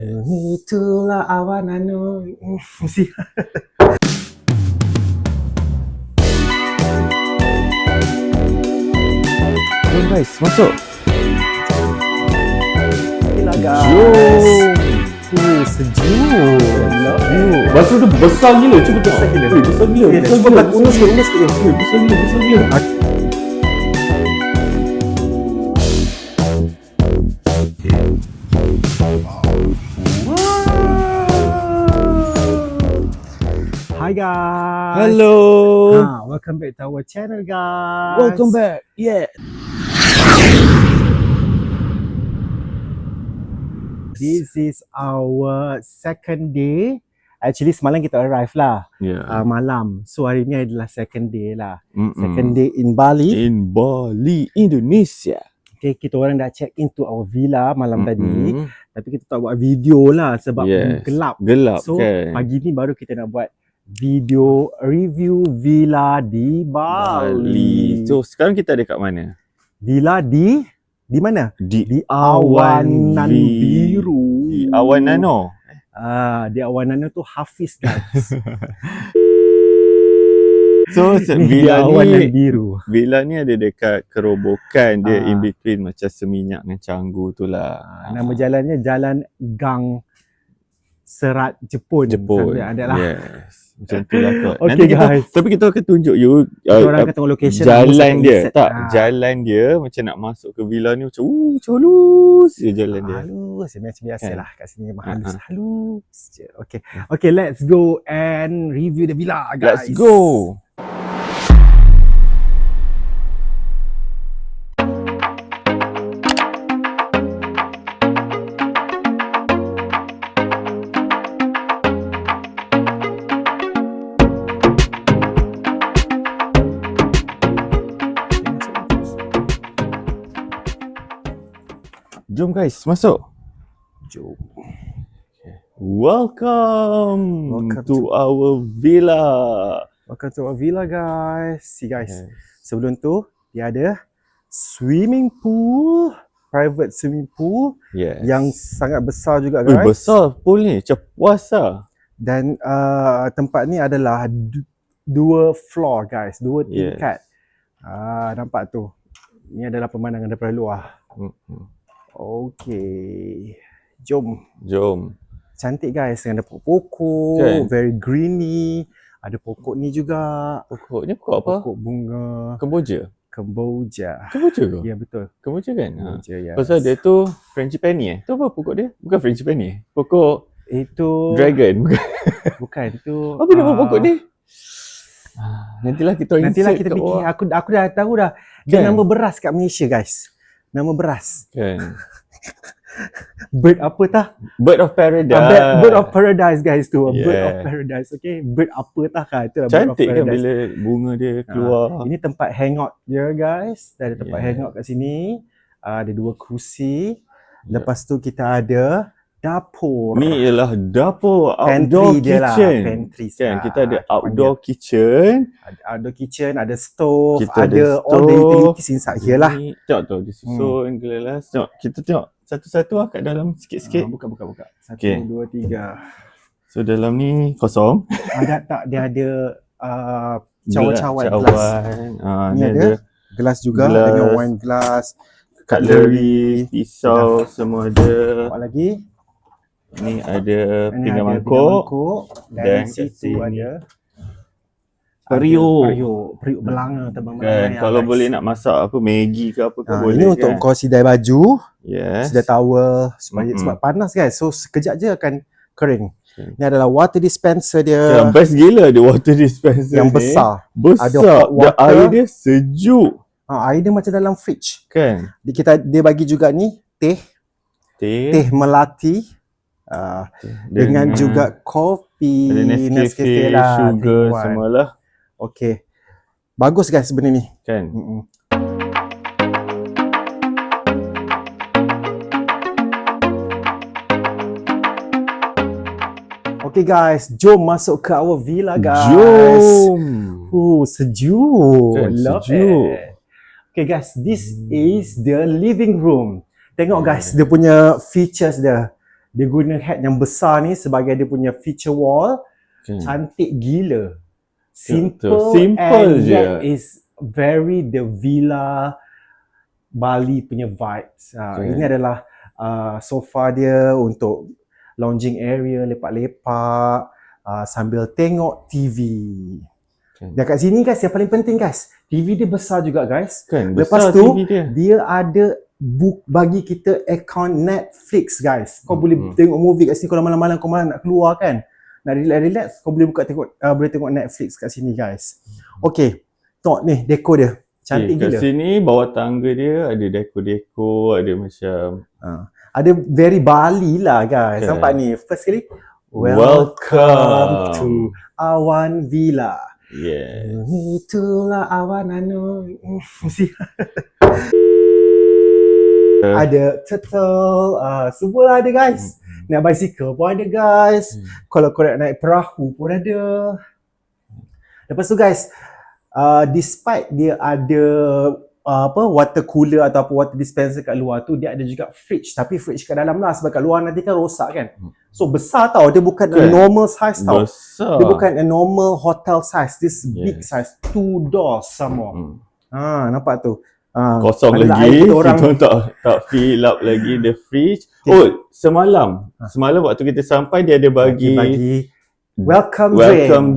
Itulah awan anu. Mesti. Jom guys, masuk. Gila guys. Jom. Sejuk. Batu tu besar gila, cuba tengok. Besar gila. Besar gila. Cuba kat unus ke. Besar gila. Hi guys. Hello. Welcome back to our channel guys. Welcome back. Yeah. This is our second day. Actually semalam kita arrive lah. Yeah. Malam. So hari ni adalah second day lah. Mm-mm. Second day in Bali. In Bali, Indonesia. Okay, kita orang dah check into our villa malam tadi. Mm-mm. Tapi kita tak buat video lah sebab Yes. gelap. Gelap So kan. pagi ni baru kita nak buat video review villa di Bali. So sekarang kita ada kat mana? Villa di mana? Di Awanan Vi- Biru. Di Awan Nano. Di Awanan tu Hafiz guys. So Di Awanan Biru. villa ni ada dekat kerobokan dia, Ah. in between macam Seminyak dengan Canggu tu lah. Nama jalannya Jalan Gang Serat Jepun. Jepun. Ada lah. Yes. Macam tu lah kot. Okay, Nanti kita, guys. tapi kita akan tunjuk you Kita orang akan tengok location. jalan dia. Tak, Ah. jalan dia macam nak masuk ke villa ni macam halus je jalan dia. Halus macam biasa Kan? lah kat sini memang halus. Ah. Halus je. Okay, let's go and review the villa guys. Let's go. Jom guys, masuk. Jom. Welcome, Welcome to our villa. Welcome to our villa guys. See guys, Yes. sebelum tu dia ada swimming pool, private swimming pool Yes. yang sangat besar juga Ui, guys. besar pool ni, macam puas lah. Dan tempat ni adalah dua floor guys, dua Yes. tingkat. Nampak tu. Ini adalah pemandangan daripada luar. Okay. Jom. Jom. Cantik guys, ada pokok-pokok, Kan? very greeny. Ada pokok ni juga, Pokok ni pokok apa? pokok bunga Kemboja. kemboja. Kemboja ke? Ya betul. Kemboja kan? Ha. Kemboja ya. Pasal dia tu frangipani Tu apa pokok dia? Bukan frangipani Pokok Itu dragon. Bukan. bukan itu. Apa nama pokok dia? Nantilah kita Nantilah insert kita kat fikir. bawah. Aku dah tahu dah. Dia Kan? nama beras kat Malaysia guys. Nama beras. Kan. Bird apa tah? Bird of Paradise. Bird of Paradise guys tu. Bird Yeah. of Paradise. Okay. Bird apa tah kan? Itu Bird of Cantik kan Paradise. bila bunga dia keluar. Ini tempat hangout dia guys. Ada tempat Yeah. hangout kat sini. Ada dua kerusi. Lepas tu kita ada dapur. Ni ialah dapur, Pantry outdoor dia lah. kitchen. Pantry Kan, lah. kita ada outdoor kitchen. Ada outdoor kitchen, ada stove, Kita ada ada all the stove. utilities inside here lah. Ni, tengok tu, disusun gelas. Tengok, kita tengok satu-satu lah kat dalam sikit-sikit. Buka. Satu, Okay. dua, tiga. So dalam ni kosong. Ada tak? Dia ada cawan-cawan gelas. Cawan. Ni Ni ada gelas juga. gelas. Dengan wine glass. cutlery, pisau, semua ada. Apa lagi? Ni ada Ini pinggan ada mangkuk. Dan Dan situ kat sini ada periuk. periuk belanga teman-teman. Kan, kalau boleh nak masak apa, Maggi ke apa ke boleh ini untuk kan. kau sidai baju, Yes. sidai towel supaya sebab panas guys. So sekejap je akan kering. Ini adalah water dispenser dia Yang best gila ada water dispenser yang ni. besar. Besar. Ada hot Dan water. air dia sejuk. Air dia macam dalam fridge. Kan? Dia bagi juga ni teh Teh. melati dengan juga kopi, ada Nescafe, sugar tengok. semualah. Okay. Bagus guys benda ni. Kan? Okay guys, jom masuk ke our villa guys. Jom. Sejuk. Kan, Love sejuk. it. Okay guys, this is the living room. Tengok guys, dia punya features dia. Dia guna head yang besar ni sebagai dia punya feature wall. Cantik gila. Simple and je. yet is very the villa Bali punya vibes. Ini adalah sofa dia untuk lounging area, lepak-lepak sambil tengok TV. Dan kat sini guys, yang paling penting guys, TV dia besar juga guys. Lepas tu dia ada bagi kita account Netflix guys. Kau boleh tengok movie kat sini kalau malam-malam kau malam nak keluar kan. Nak relax, kau boleh buka boleh tengok Netflix kat sini guys. Okay, tengok ni dekor dia. Cantik gila. Kat sini bawah tangga dia ada dekor-dekor, ada macam ada very Bali lah guys. Nampak ni, first kali welcome to Awan Villa. Yes. Itulah Awan ada turtle, semua ada guys. Naik bicycle pun ada guys. Kalau korang naik perahu pun ada. Lepas tu guys, despite dia ada water cooler ataupun water dispenser kat luar tu, dia ada juga fridge. Tapi fridge kat dalam lah, sebab kat luar nanti kan rosak kan. So besar tau, dia bukan a normal size tau. Besar. Dia bukan a normal hotel size. This big size, 2 doors some more. Nampak tu. Kosong lagi, kita tak fill up lagi the fridge. Oh, semalam waktu kita sampai dia ada bagi welcome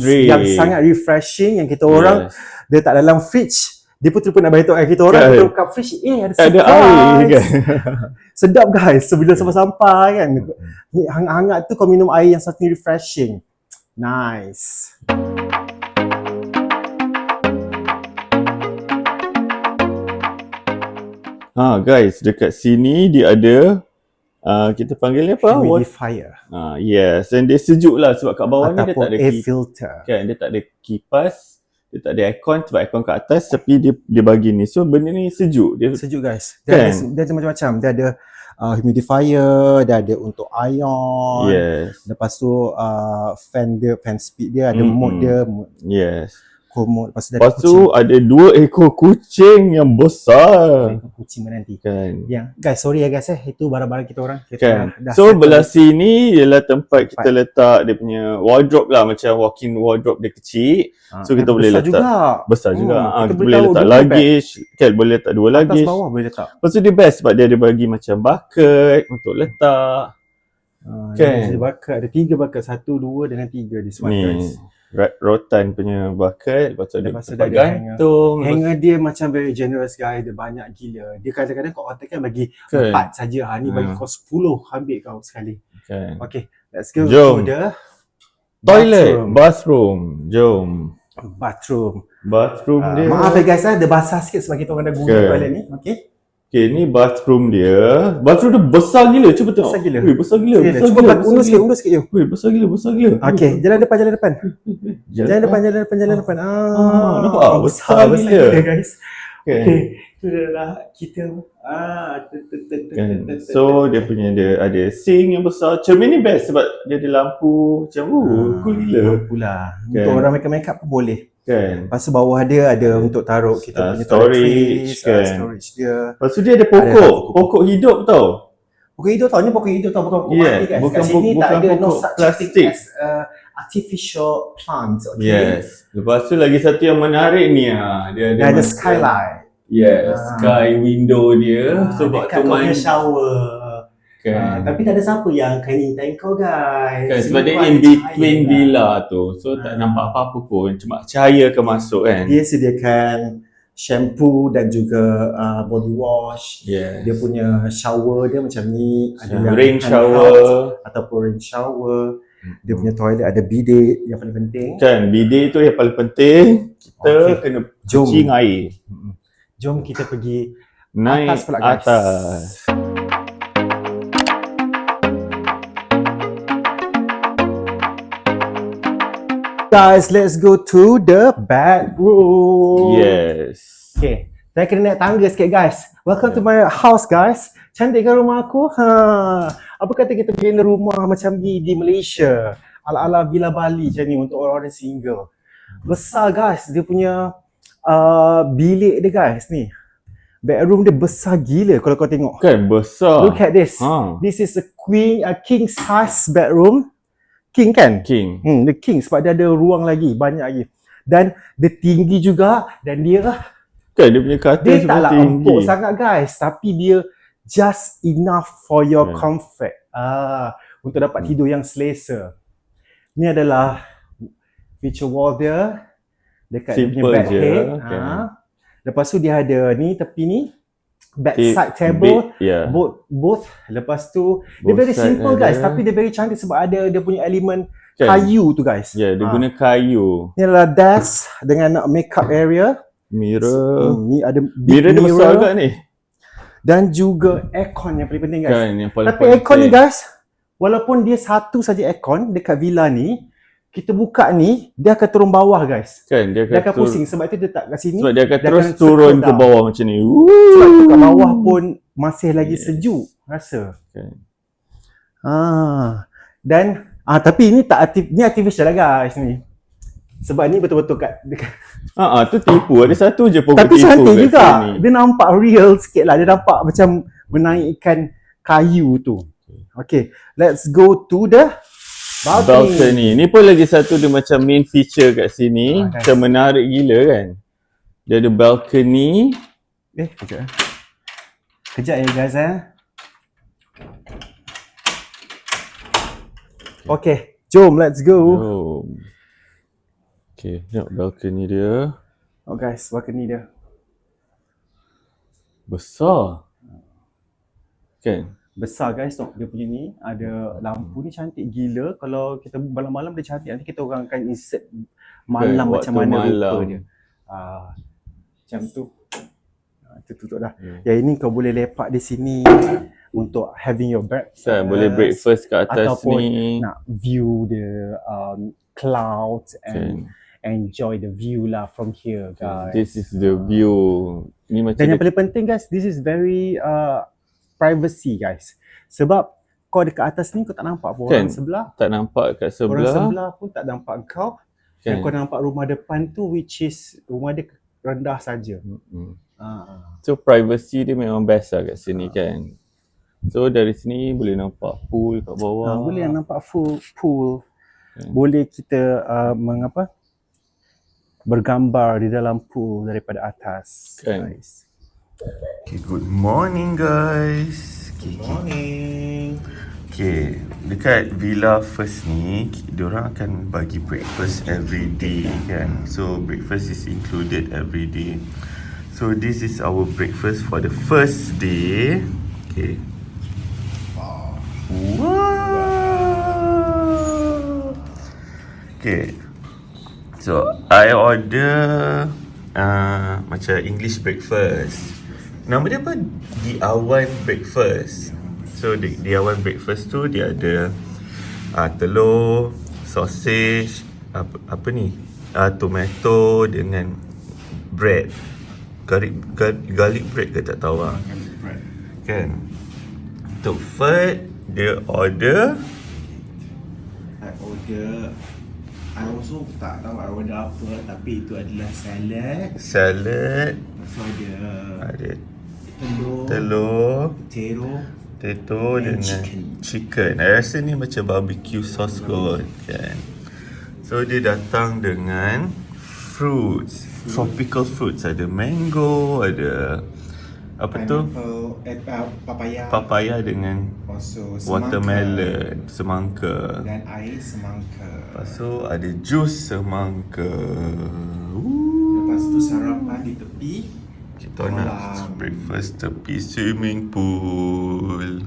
drinks yang sangat refreshing, yang kita orang dia tak dalam fridge. Dia pun terlupa nak beritahu kita orang, kita buka fridge, ada air kan. Sedap guys, so bila sampai kan, hangat-hangat tu kau minum air yang something refreshing. Nice. Guys, dekat sini dia ada kita panggil apa? Humidifier. Yes, and dia sejuk lah sebab kat bawah ni dia tak ada air filter. Kan, dia tak ada kipas, dia tak ada aircon sebab aircon kat atas, tapi dia bagi ni. So benda ni sejuk. Dia sejuk guys. Dia ada macam-macam. Dia ada humidifier, dia ada untuk ion. Yes. Lepas tu fan speed dia, ada mode dia. Yes. Mode. Lepas tu ada 2 ekor kucing yang besar. Kucing mana nanti? Kan. Ya, guys, sorry ya guys itu barang-barang kita orang. Kan. So belah sini ialah tempat kita letak dia punya wardrobe lah, macam walk-in wardrobe dia kecil. So kita boleh letak besar juga. Kita boleh letak luggage, kan, boleh letak 2 luggage. Atas bawah boleh letak. Lepas tu dia best sebab dia ada bagi macam bucket untuk letak. Kan. Ada bucket, ada 3 bucket, 1, 2 dengan 3 di smart guys. Rotan punya bucket. Lepas tu ada tempat gantung. Hanger dia macam very generous guys. Dia banyak gila. Dia kadang-kadang kau hotel kan bagi 4 saja. Ni bagi kau 10 ambil kau sekali. Okay, let's go to the toilet, bathroom. Jom. Bathroom dia. Maaf guys, dia basah sikit sebab kita orang dah guna toilet ni. Okay, ni bathroom dia. Bathroom dia besar gila. Cuba tengok. Besar gila. Cuba undur sikit jom. Besar gila. Okay, jalan depan. Jalan depan. Nampak? Besar gila guys. Okay, itu adalah kita. So dia punya ada sink yang besar. Cermin ni best sebab dia ada lampu macam cool gila. Lampu lah. Untuk orang make up pun boleh. Kan. Lepas tu bawah dia ada untuk taruh kita punya storage kan. Storage dia. Lepas tu dia ada pokok hidup tau. Pokok hidup tau, ni pokok hidup tau, bukan pokok mati guys. Kat sini tak ada no such thing as artificial plants. Yes. Lepas tu lagi satu yang menarik ni dia ada skylight. Yes, sky window dia. So dekat kau punya shower. Tapi tak ada siapa yang akan intai kau guys. Kan, sebab dia in between villa tu. So tak nampak apa-apa pun. Cuma cahaya akan masuk kan. Dia sediakan shampoo dan juga body wash. Dia punya shower dia macam ni. Ada rain shower ataupun rain shower. Dia punya toilet ada bidet yang paling penting. Kan, bidet tu yang paling penting. Kita kena cuci air. Jom kita pergi naik atas. Guys, let's go to the bedroom. Yes. Okay, saya kena naik tangga sikit guys. Welcome to my house guys. Cantik kan rumah aku? Apa kata kita bina rumah macam ni di Malaysia? Ala-ala Villa Bali macam ni untuk orang-orang single. Besar guys, dia punya bilik dia guys ni. Bedroom dia besar gila kalau kau tengok. Kan besar. Look at this. This is a king size bedroom. King kan? King. The king sebab dia ada ruang lagi, banyak lagi. Dan dia tinggi juga dan dia Kan dia punya katil dia semua taklah tinggi. empuk sangat guys, tapi dia just enough for your comfort. Untuk dapat tidur yang selesa. Ni adalah feature wall dia dekat dia punya Simple bed je. head. Okay. Lepas tu dia ada ni tepi ni bedside table, both. Lepas tu dia very simple guys, tapi dia very cantik sebab ada dia punya elemen kayu tu guys. Dia guna kayu. Ni adalah desk dengan makeup area. Mirror. Ni ada Mirror dia besar agak ni. Dan juga aircon yang paling penting guys. Kan, yang paling Tapi aircon ni guys, walaupun dia satu saja aircon dekat villa ni, kita buka ni, dia akan turun bawah guys. Kan, dia akan pusing sebab itu dia tak kat sini. Sebab dia akan terus turun ke bawah macam ni. Sebab tu kat bawah pun masih lagi sejuk rasa. Kan. Dan tapi ni tak aktif, ni artificial lah guys ni. Sebab ni betul-betul kat tu tipu. Ada satu je pokok tapi tipu. cantik kat juga. sini. Dia nampak real sikit lah. Dia nampak macam menaikkan kayu tu. Okay, let's go to the balcony. Ni pun lagi satu dia macam main feature kat sini. Macam menarik gila kan. Dia ada balcony. Kejap. Kejap ya guys Okay, jom let's go. Jom. Okay, tengok balcony dia. Oh guys, balcony dia. Besar. Kan? Besar guys tengok dia punya ni. Ada lampu ni cantik gila. Kalau kita malam-malam dia cantik. Nanti kita orang akan insert malam macam mana rupa dia. Macam tu. Itu tutup dah. Yang ini kau boleh lepak di sini untuk having your breakfast. Kan, boleh breakfast kat atas ataupun ni. nak view the clouds and enjoy the view lah from here guys. This is the view. Ni macam Dan yang paling penting guys, this is very privacy guys. Sebab kau dekat atas ni kau tak nampak pun orang sebelah. Tak nampak kat sebelah. Orang sebelah pun tak nampak kau. Dan kau nampak rumah depan tu which is rumah dia rendah saja. So privacy dia memang best lah kat sini kan. So dari sini boleh nampak pool kat bawah. Boleh nampak full pool. Boleh kita bergambar di dalam pool daripada atas. Guys. Okay, good morning guys. Good morning. Okay, dekat Villa First ni, diorang akan bagi breakfast every day kan. So breakfast is included every day. So this is our breakfast for the first day. Okay. Wow. Okay. So I order macam English breakfast. Nama dia apa? Diawan breakfast. So Diawan breakfast tu dia ada telur, sausage, apa ni? Tomato dengan bread. Garlic bread ke tak tahu lah. Kan? Untuk Ferd dia order. I also tak tahu I order apa, tapi itu adalah salad. Lepas tu ada telur, potato dengan chicken. I rasa ni macam barbecue sauce kot kan. So dia datang dengan fruits, tropical fruits. Ada mango, ada apa tu? Papaya dengan watermelon, semangka. Dan air semangka. Lepas tu ada jus semangka. Lepas tu sarapan di tepi. Kita nak breakfast tepi swimming pool.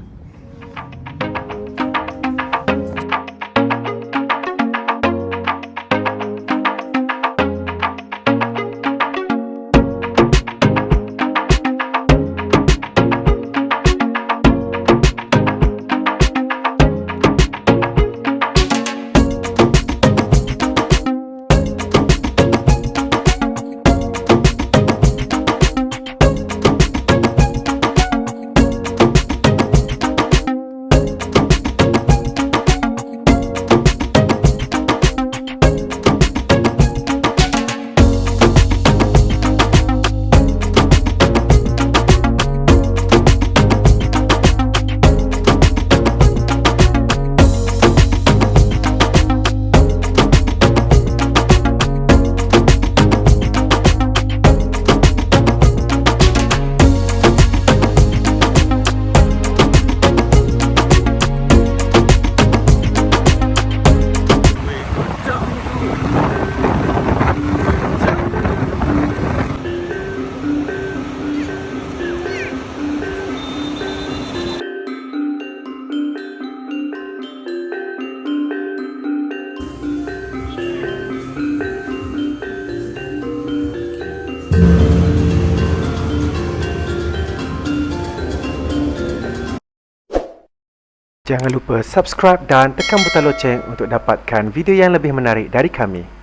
Jangan lupa subscribe dan tekan butang loceng untuk dapatkan video yang lebih menarik dari kami.